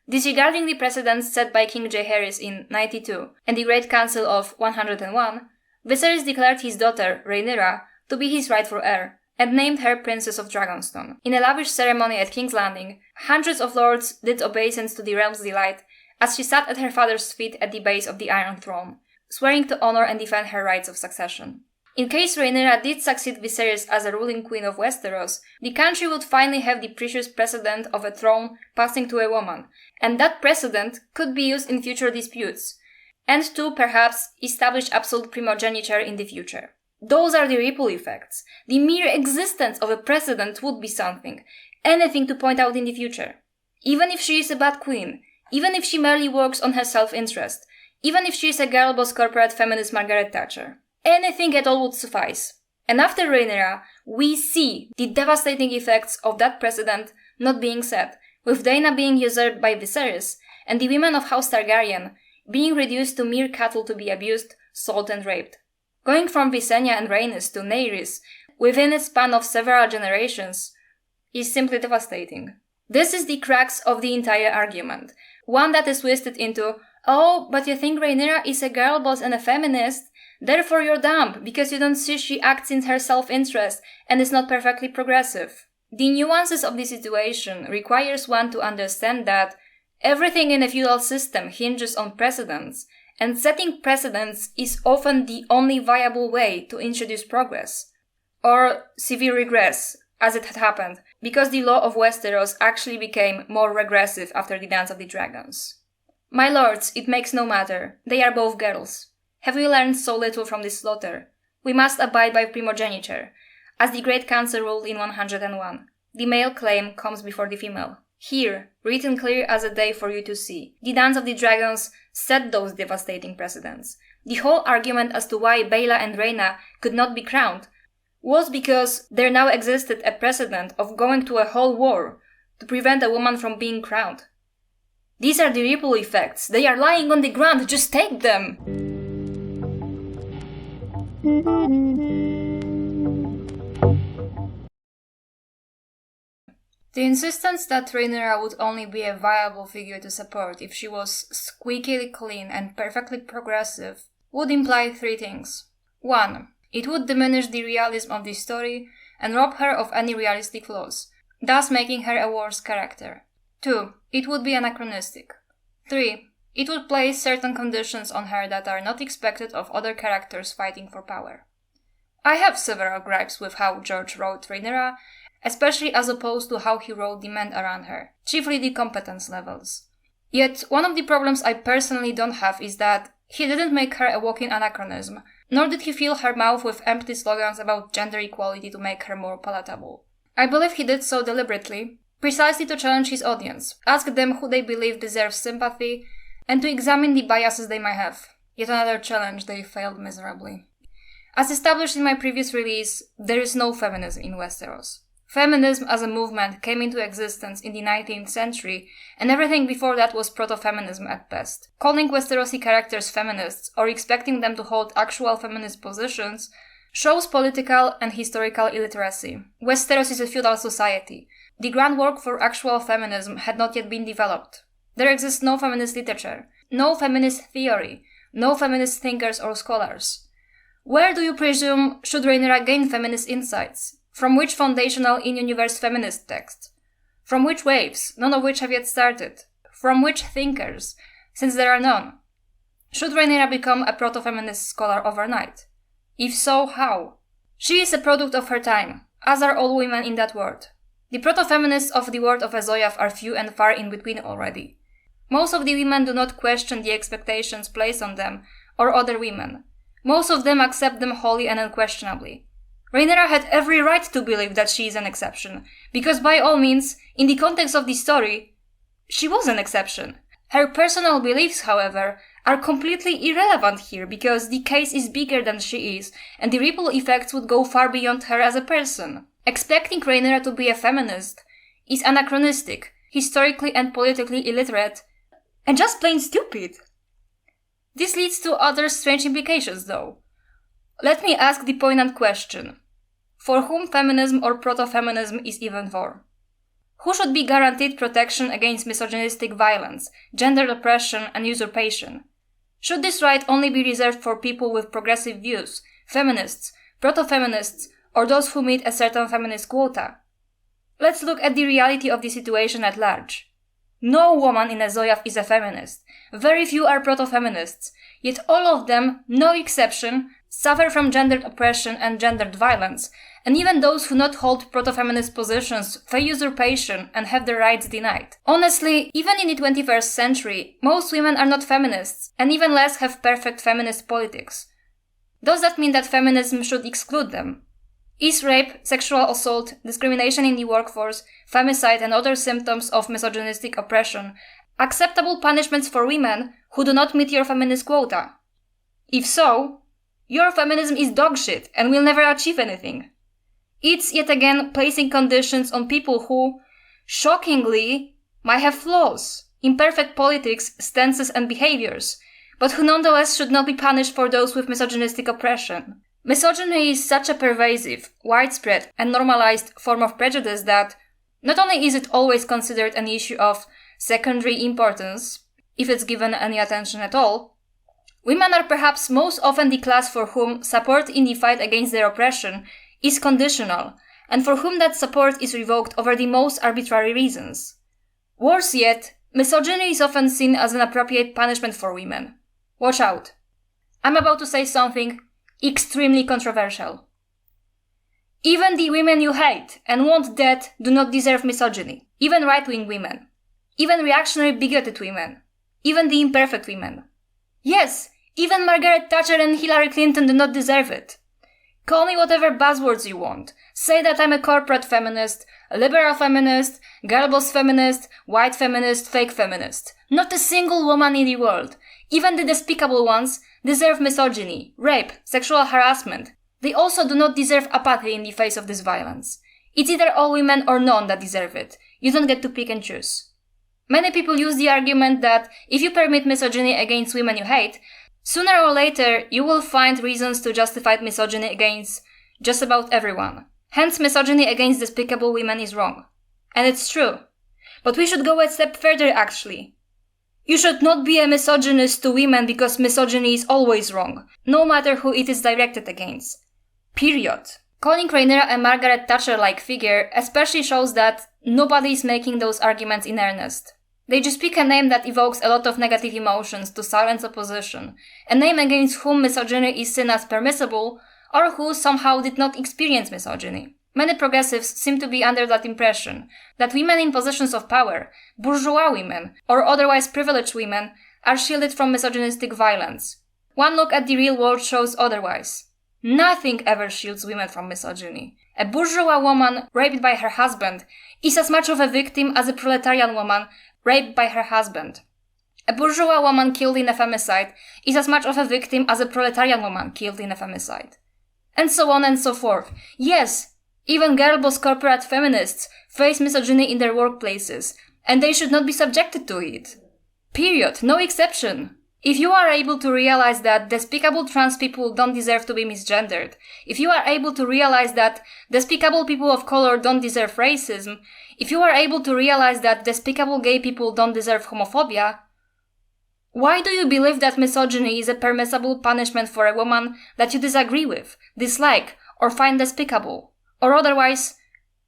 Disregarding the precedents set by King Jaehaerys in 92 and the Great Council of 101, Viserys declared his daughter, Rhaenyra, to be his rightful heir, and named her Princess of Dragonstone. In a lavish ceremony at King's Landing, hundreds of lords did obeisance to the realm's delight as she sat at her father's feet at the base of the Iron Throne, swearing to honor and defend her rights of succession. In case Rhaenyra did succeed Viserys as a ruling queen of Westeros, the country would finally have the precious precedent of a throne passing to a woman, and that precedent could be used in future disputes, and to, perhaps, establish absolute primogeniture in the future. Those are the ripple effects. The mere existence of a precedent would be something, anything to point out in the future. Even if she is a bad queen, even if she merely works on her self-interest, even if she is a girl-boss corporate feminist Margaret Thatcher. Anything at all would suffice. And after Rhaenyra, we see the devastating effects of that precedent not being set, with Dana being usurped by Viserys, and the women of House Targaryen being reduced to mere cattle to be abused, sold and raped. Going from Visenya and Rhaenys to Nairis, within a span of several generations, is simply devastating. This is the crux of the entire argument, one that is twisted into, oh, but you think Rhaenyra is a girl boss and a feminist, therefore you're dumb, because you don't see she acts in her self-interest and is not perfectly progressive. The nuances of the situation requires one to understand that everything in a feudal system hinges on precedents, and setting precedents is often the only viable way to introduce progress. Or severe regress, as it had happened, because the law of Westeros actually became more regressive after the Dance of the Dragons. My lords, it makes no matter. They are both girls. Have we learned so little from this slaughter? We must abide by primogeniture, as the Great Council ruled in 101. The male claim comes before the female. Here, written clear as a day for you to see, the Dance of the Dragons set those devastating precedents. The whole argument as to why Baela and Rhaena could not be crowned was because there now existed a precedent of going to a whole war to prevent a woman from being crowned. These are the ripple effects. They are lying on the ground. Just take them! The insistence that Rhaenyra would only be a viable figure to support if she was squeakily clean and perfectly progressive would imply three things. 1. It would diminish the realism of the story and rob her of any realistic flaws, thus making her a worse character. 2. It would be anachronistic. 3. It would place certain conditions on her that are not expected of other characters fighting for power. I have several gripes with how George wrote Rhaenyra, especially as opposed to how he wrote the men around her, chiefly the competence levels. Yet, one of the problems I personally don't have is that he didn't make her a walking anachronism, nor did he fill her mouth with empty slogans about gender equality to make her more palatable. I believe he did so deliberately, precisely to challenge his audience, ask them who they believe deserves sympathy, and to examine the biases they might have. Yet another challenge they failed miserably. As established in my previous release, there is no feminism in Westeros. Feminism as a movement came into existence in the 19th century, and everything before that was proto-feminism at best. Calling Westerosi characters feminists or expecting them to hold actual feminist positions shows political and historical illiteracy. Westeros is a feudal society. The groundwork for actual feminism had not yet been developed. There exists no feminist literature, no feminist theory, no feminist thinkers or scholars. Where do you presume should Rhaenyra gain feminist insights? From which foundational in-universe feminist text? From which waves, none of which have yet started? From which thinkers, since there are none? Should Rhaenyra become a proto-feminist scholar overnight? If so, how? She is a product of her time, as are all women in that world. The proto-feminists of the world of Azoyath are few and far in between already. Most of the women do not question the expectations placed on them or other women. Most of them accept them wholly and unquestionably. Rhaenyra had every right to believe that she is an exception, because by all means, in the context of the story, she was an exception. Her personal beliefs, however, are completely irrelevant here because the case is bigger than she is, and the ripple effects would go far beyond her as a person. Expecting Rhaenyra to be a feminist is anachronistic, historically and politically illiterate, and just plain stupid. This leads to other strange implications, though. Let me ask the poignant question. For whom feminism or proto-feminism is even for? Who should be guaranteed protection against misogynistic violence, gender oppression, and usurpation? Should this right only be reserved for people with progressive views, feminists, proto-feminists, or those who meet a certain feminist quota? Let's look at the reality of the situation at large. No woman in Azoyath is a feminist. Very few are proto-feminists, yet all of them, no exception, suffer from gendered oppression and gendered violence, and even those who not hold proto-feminist positions face usurpation and have their rights denied. Honestly, even in the 21st century, most women are not feminists, and even less have perfect feminist politics. Does that mean that feminism should exclude them? Is rape, sexual assault, discrimination in the workforce, femicide and other symptoms of misogynistic oppression acceptable punishments for women who do not meet your feminist quota? If so, your feminism is dogshit and will never achieve anything. It's yet again placing conditions on people who, shockingly, might have flaws, imperfect politics, stances and behaviors, but who nonetheless should not be punished for those with misogynistic oppression. Misogyny is such a pervasive, widespread, and normalized form of prejudice that not only is it always considered an issue of secondary importance, if it's given any attention at all, women are perhaps most often the class for whom support in the fight against their oppression is conditional, and for whom that support is revoked over the most arbitrary reasons. Worse yet, misogyny is often seen as an appropriate punishment for women. Watch out. I'm about to say something extremely controversial. Even the women you hate and want dead do not deserve misogyny. Even right-wing women. Even reactionary bigoted women. Even the imperfect women. Yes, even Margaret Thatcher and Hillary Clinton do not deserve it. Call me whatever buzzwords you want. Say that I'm a corporate feminist, a liberal feminist, girlboss feminist, white feminist, fake feminist. Not a single woman in the world, even the despicable ones, deserve misogyny, rape, sexual harassment. They also do not deserve apathy in the face of this violence. It's either all women or none that deserve it. You don't get to pick and choose. Many people use the argument that if you permit misogyny against women you hate, sooner or later you will find reasons to justify misogyny against just about everyone. Hence, misogyny against despicable women is wrong. And it's true. But we should go a step further, actually. You should not be a misogynist to women because misogyny is always wrong, no matter who it is directed against. Period. Calling Rhaenyra a Margaret Thatcher-like figure especially shows that nobody is making those arguments in earnest. They just pick a name that evokes a lot of negative emotions to silence opposition, a name against whom misogyny is seen as permissible, or who somehow did not experience misogyny. Many progressives seem to be under that impression, that women in positions of power, bourgeois women, or otherwise privileged women, are shielded from misogynistic violence. One look at the real world shows otherwise. Nothing ever shields women from misogyny. A bourgeois woman raped by her husband is as much of a victim as a proletarian woman raped by her husband. A bourgeois woman killed in a femicide is as much of a victim as a proletarian woman killed in a femicide. And so on and so forth. Yes, even girlboss corporate feminists face misogyny in their workplaces, and they should not be subjected to it. Period. No exception. If you are able to realize that despicable trans people don't deserve to be misgendered, if you are able to realize that despicable people of color don't deserve racism, if you are able to realize that despicable gay people don't deserve homophobia, why do you believe that misogyny is a permissible punishment for a woman that you disagree with, dislike, or find despicable? Or otherwise,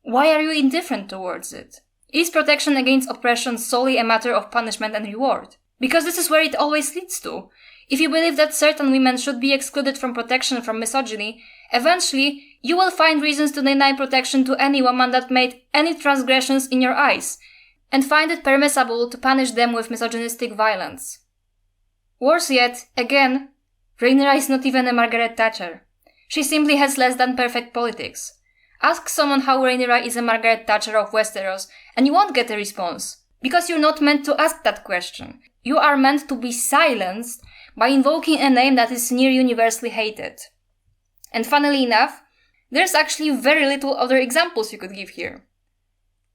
why are you indifferent towards it? Is protection against oppression solely a matter of punishment and reward? Because this is where it always leads to. If you believe that certain women should be excluded from protection from misogyny, eventually you will find reasons to deny protection to any woman that made any transgressions in your eyes, and find it permissible to punish them with misogynistic violence. Worse yet, again, Rhaenyra is not even a Margaret Thatcher. She simply has less than perfect politics. Ask someone how Rhaenyra is a Margaret Thatcher of Westeros, and you won't get a response. Because you're not meant to ask that question. You are meant to be silenced by invoking a name that is near universally hated. And funnily enough, there's actually very little other examples you could give here.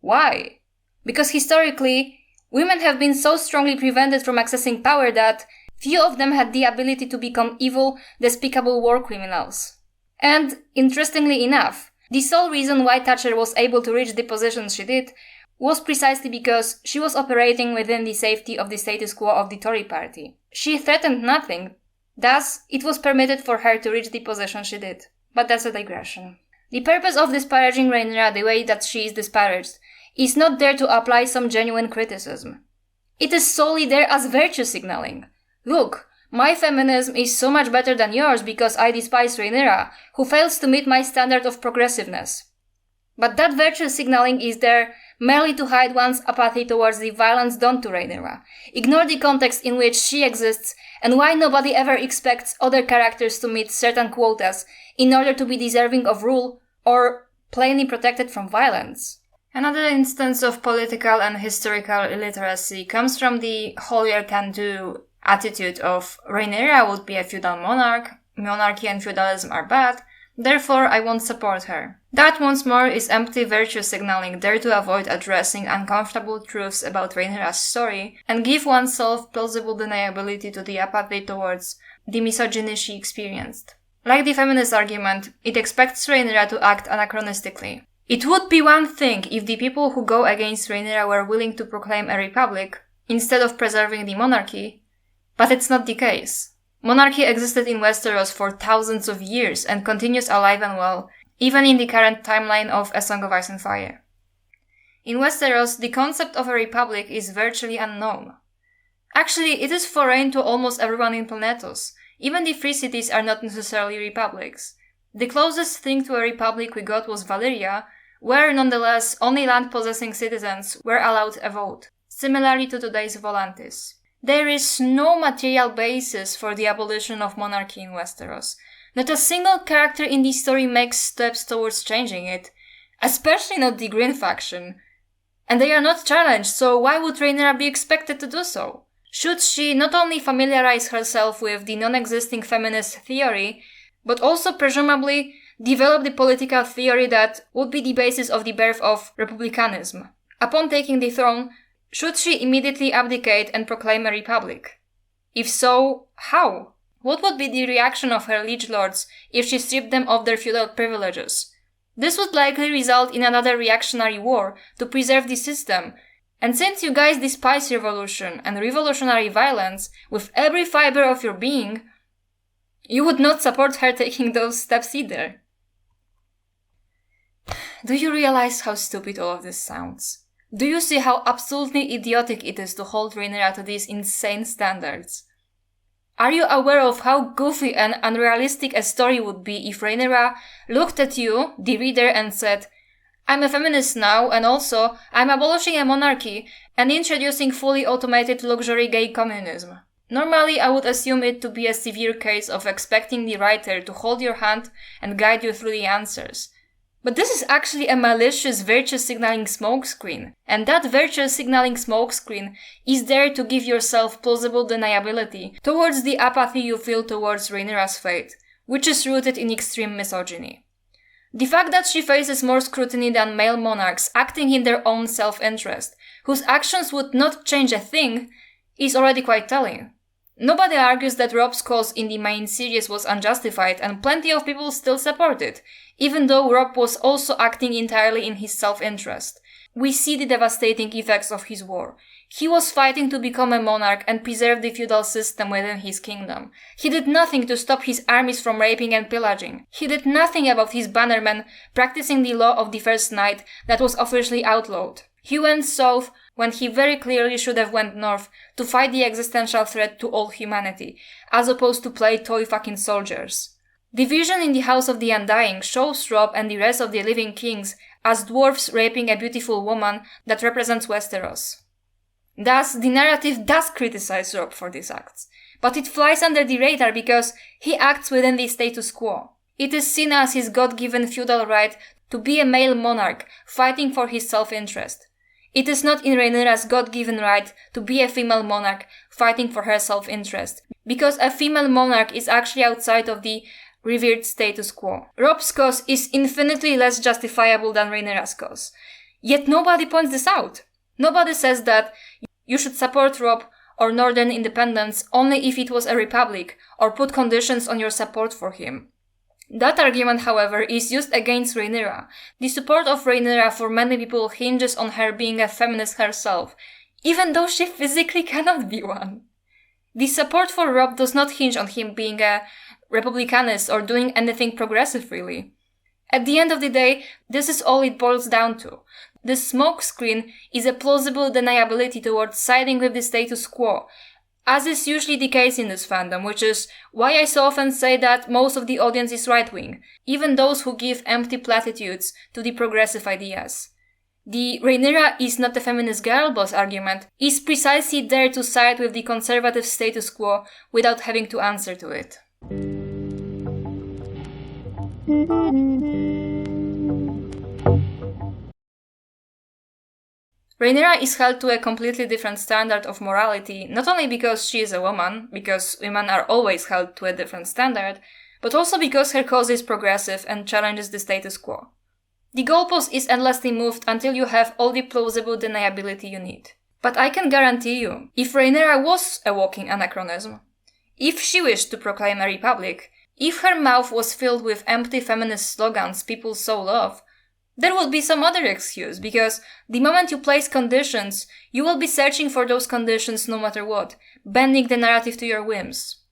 Why? Because historically, women have been so strongly prevented from accessing power that few of them had the ability to become evil, despicable war criminals. And, interestingly enough, the sole reason why Thatcher was able to reach the position she did was precisely because she was operating within the safety of the status quo of the Tory party. She threatened nothing, thus it was permitted for her to reach the position she did. But that's a digression. The purpose of disparaging Rhaenyra the way that she is disparaged is not there to apply some genuine criticism. It is solely there as virtue signaling. Look, my feminism is so much better than yours because I despise Rhaenyra, who fails to meet my standard of progressiveness. But that virtue signaling is there merely to hide one's apathy towards the violence done to Rhaenyra, ignore the context in which she exists, and why nobody ever expects other characters to meet certain quotas in order to be deserving of rule or plainly protected from violence. Another instance of political and historical illiteracy comes from the holier-can-do attitude of Rhaenyra would be a feudal monarch, monarchy and feudalism are bad, Therefore, I won't support her. That once more is empty virtue signaling there to avoid addressing uncomfortable truths about Rhaenyra's story and give oneself plausible deniability to the apathy towards the misogyny she experienced. Like the feminist argument, it expects Rhaenyra to act anachronistically. It would be one thing if the people who go against Rhaenyra were willing to proclaim a republic instead of preserving the monarchy, but it's not the case. Monarchy existed in Westeros for thousands of years and continues alive and well, even in the current timeline of A Song of Ice and Fire. In Westeros, the concept of a republic is virtually unknown. Actually, it is foreign to almost everyone in Planetos. Even the free cities are not necessarily republics. The closest thing to a republic we got was Valyria, where nonetheless only land-possessing citizens were allowed a vote, similarly to today's Volantis. There is no material basis for the abolition of monarchy in Westeros. Not a single character in the story makes steps towards changing it, especially not the Green faction. And they are not challenged, so why would Rhaenyra be expected to do so? Should she not only familiarize herself with the non-existing feminist theory, but also presumably develop the political theory that would be the basis of the birth of republicanism? Upon taking the throne, should she immediately abdicate and proclaim a republic? If so, how? What would be the reaction of her liege lords if she stripped them of their feudal privileges? This would likely result in another reactionary war to preserve the system, and since you guys despise revolution and revolutionary violence with every fiber of your being, you would not support her taking those steps either. Do you realize how stupid all of this sounds? Do you see how absolutely idiotic it is to hold Rhaenyra to these insane standards? Are you aware of how goofy and unrealistic a story would be if Rhaenyra looked at you, the reader, and said, "I'm a feminist now, and also I'm abolishing a monarchy and introducing fully automated luxury gay communism"? Normally, I would assume it to be a severe case of expecting the writer to hold your hand and guide you through the answers. But this is actually a malicious virtue signaling smokescreen, and that virtue signaling smokescreen is there to give yourself plausible deniability towards the apathy you feel towards Rhaenyra's fate, which is rooted in extreme misogyny. The fact that she faces more scrutiny than male monarchs acting in their own self-interest, whose actions would not change a thing, is already quite telling. Nobody argues that Rob's cause in the main series was unjustified, and plenty of people still support it, even though Rob was also acting entirely in his self-interest. We see the devastating effects of his war. He was fighting to become a monarch and preserve the feudal system within his kingdom. He did nothing to stop his armies from raping and pillaging. He did nothing about his bannermen practicing the law of the first night that was officially outlawed. He went south when he very clearly should have went north to fight the existential threat to all humanity, as opposed to play toy fucking soldiers. The vision in the House of the Undying shows Robb and the rest of the living kings as dwarfs raping a beautiful woman that represents Westeros. Thus, the narrative does criticize Robb for these acts, but it flies under the radar because he acts within the status quo. It is seen as his God-given feudal right to be a male monarch fighting for his self-interest. It is not in Rhaenyra's God-given right to be a female monarch fighting for her self-interest, because a female monarch is actually outside of the revered status quo. Robb's cause is infinitely less justifiable than Rhaenyra's cause. Yet nobody points this out. Nobody says that you should support Robb or Northern independence only if it was a republic, or put conditions on your support for him. That argument, however, is used against Rhaenyra. The support of Rhaenyra for many people hinges on her being a feminist herself, even though she physically cannot be one. The support for Robb does not hinge on him being a republicanist or doing anything progressive, really. At the end of the day, this is all it boils down to. This smokescreen is a plausible deniability towards siding with the status quo, as is usually the case in this fandom, which is why I so often say that most of the audience is right-wing, even those who give empty platitudes to the progressive ideas. The Rhaenyra is not a feminist girl boss argument is precisely there to side with the conservative status quo without having to answer to it. Rhaenyra is held to a completely different standard of morality, not only because she is a woman, because women are always held to a different standard, but also because her cause is progressive and challenges the status quo. The goalpost is endlessly moved until you have all the plausible deniability you need. But I can guarantee you, if Rhaenyra was a walking anachronism, if she wished to proclaim a republic, if her mouth was filled with empty feminist slogans people so love, there would be some other excuse, because the moment you place conditions, you will be searching for those conditions no matter what, bending the narrative to your whims.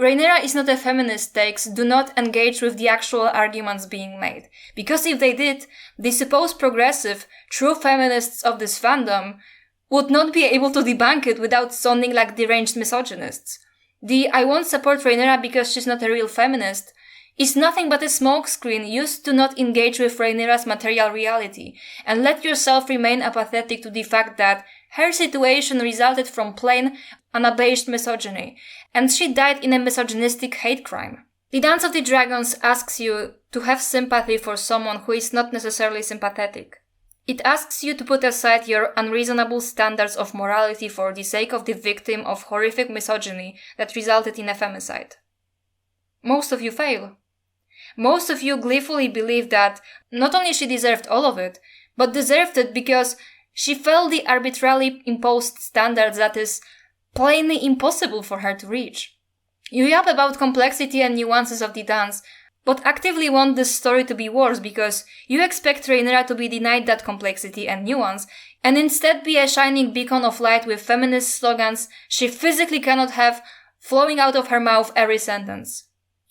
Rhaenyra is not a feminist takes do not engage with the actual arguments being made, because if they did, the supposed progressive, true feminists of this fandom would not be able to debunk it without sounding like deranged misogynists. The I won't support Rhaenyra because she's not a real feminist is nothing but a smokescreen used to not engage with Rhaenyra's material reality and let yourself remain apathetic to the fact that her situation resulted from plain, unabashed misogyny, and she died in a misogynistic hate crime. The Dance of the Dragons asks you to have sympathy for someone who is not necessarily sympathetic. It asks you to put aside your unreasonable standards of morality for the sake of the victim of horrific misogyny that resulted in a femicide. Most of you fail. Most of you gleefully believe that not only she deserved all of it, but deserved it because she felt the arbitrarily imposed standards that is plainly impossible for her to reach. You yap about complexity and nuances of the dance, but actively want this story to be worse because you expect Rhaenyra to be denied that complexity and nuance, and instead be a shining beacon of light with feminist slogans she physically cannot have flowing out of her mouth every sentence.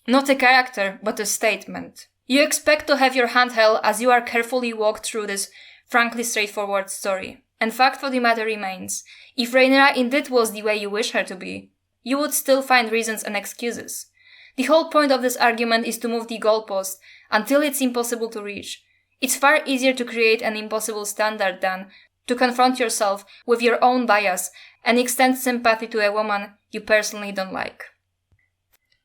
Not a character, but a statement. You expect to have your hand held as you are carefully walked through this frankly straightforward story. And fact for the matter remains, if Rhaenyra indeed was the way you wish her to be, you would still find reasons and excuses. The whole point of this argument is to move the goalpost until it's impossible to reach. It's far easier to create an impossible standard than to confront yourself with your own bias and extend sympathy to a woman you personally don't like.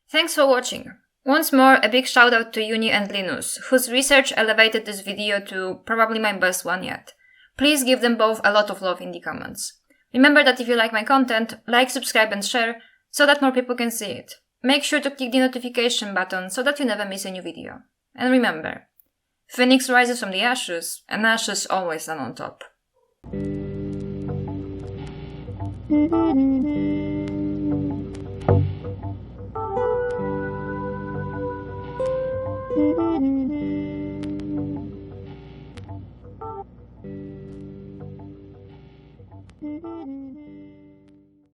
Thanks for watching. Once more, a big shout out to JUNI and Linus, whose research elevated this video to probably my best one yet. Please give them both a lot of love in the comments. Remember that if you like my content, like, subscribe and share so that more people can see it. Make sure to click the notification button so that you never miss a new video. And remember, Phoenix rises from the ashes, and ashes always stand on top.